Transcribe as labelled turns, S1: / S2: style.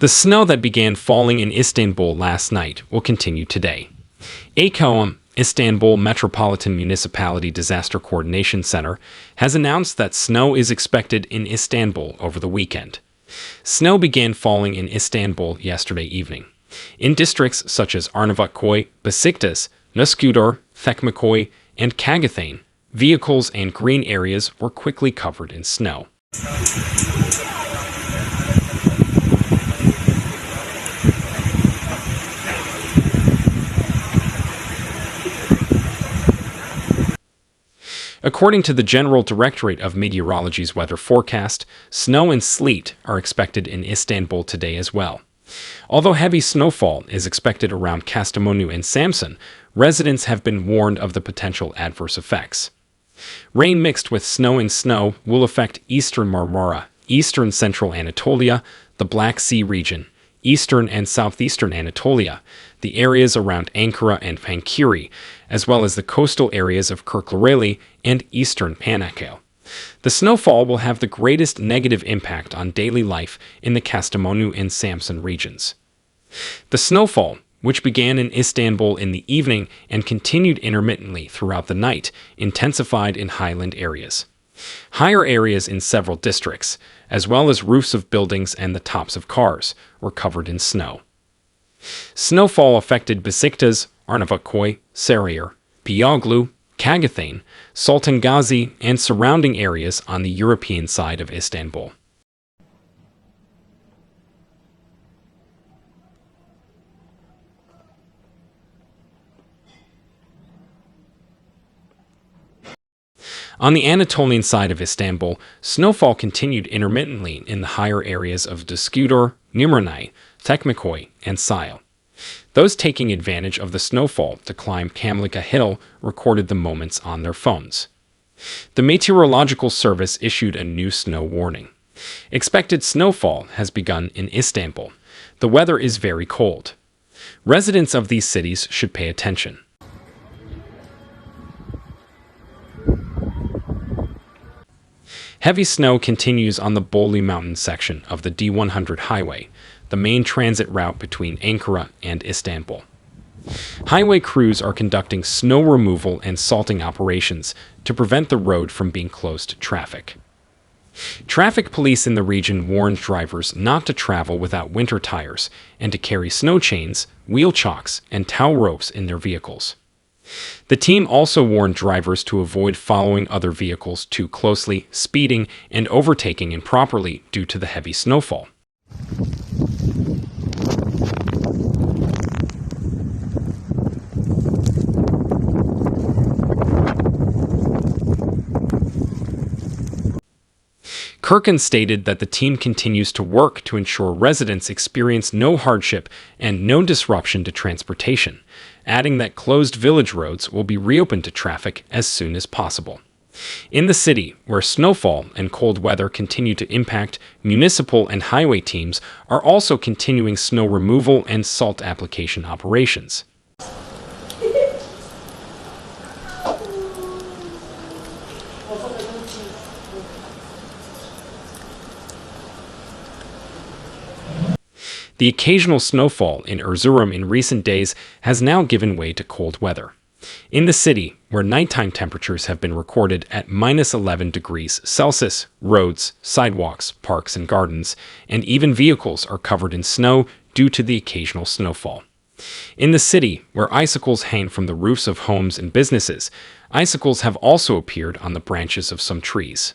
S1: The snow that began falling in Istanbul last night will continue today. AKOM, Istanbul Metropolitan Municipality Disaster Coordination Center, has announced that snow is expected in Istanbul over the weekend. Snow began falling in Istanbul yesterday evening. In districts such as Arnavutköy, Besiktas, Üsküdar, Tekmeköy, and Kagathane, vehicles and green areas were quickly covered in snow. According to the General Directorate of Meteorology's weather forecast, snow and sleet are expected in Istanbul today as well. Although heavy snowfall is expected around Kastamonu and Samsun, residents have been warned of the potential adverse effects. Rain mixed with snow will affect eastern Marmara, eastern central Anatolia, the Black Sea region, eastern and southeastern Anatolia, the areas around Ankara and Pankiri, as well as the coastal areas of Kırklareli and eastern Çanakkale. The snowfall will have the greatest negative impact on daily life in the Kastamonu and Samsun regions. The snowfall, which began in Istanbul in the evening and continued intermittently throughout the night, intensified in highland areas. Higher areas in several districts, as well as roofs of buildings and the tops of cars, were covered in snow. Snowfall affected Besiktas, Arnavutköy, Sarıyer, Beyoğlu, Kagathane, Sultan Gazi, and surrounding areas on the European side of Istanbul. On the Anatolian side of Istanbul, snowfall continued intermittently in the higher areas of Üsküdar, Ümraniye, Tekmeköy, and Sile. Those taking advantage of the snowfall to climb Kamlika Hill recorded the moments on their phones. The Meteorological Service issued a new snow warning. Expected snowfall has begun in Istanbul. The weather is very cold. Residents of these cities should pay attention. Heavy snow continues on the Bolu Mountain section of the D100 highway, the main transit route between Ankara and Istanbul. Highway crews are conducting snow removal and salting operations to prevent the road from being closed to traffic. Traffic police in the region warned drivers not to travel without winter tires and to carry snow chains, wheel chocks, and tow ropes in their vehicles. The team also warned drivers to avoid following other vehicles too closely, speeding, and overtaking improperly due to the heavy snowfall. Kirkin stated that the team continues to work to ensure residents experience no hardship and no disruption to transportation, adding that closed village roads will be reopened to traffic as soon as possible. In the city, where snowfall and cold weather continue to impact, municipal and highway teams are also continuing snow removal and salt application operations. The occasional snowfall in Erzurum in recent days has now given way to cold weather. In the city, where nighttime temperatures have been recorded at -11 degrees Celsius, roads, sidewalks, parks and gardens, and even vehicles are covered in snow due to the occasional snowfall. In the city, where icicles hang from the roofs of homes and businesses, icicles have also appeared on the branches of some trees.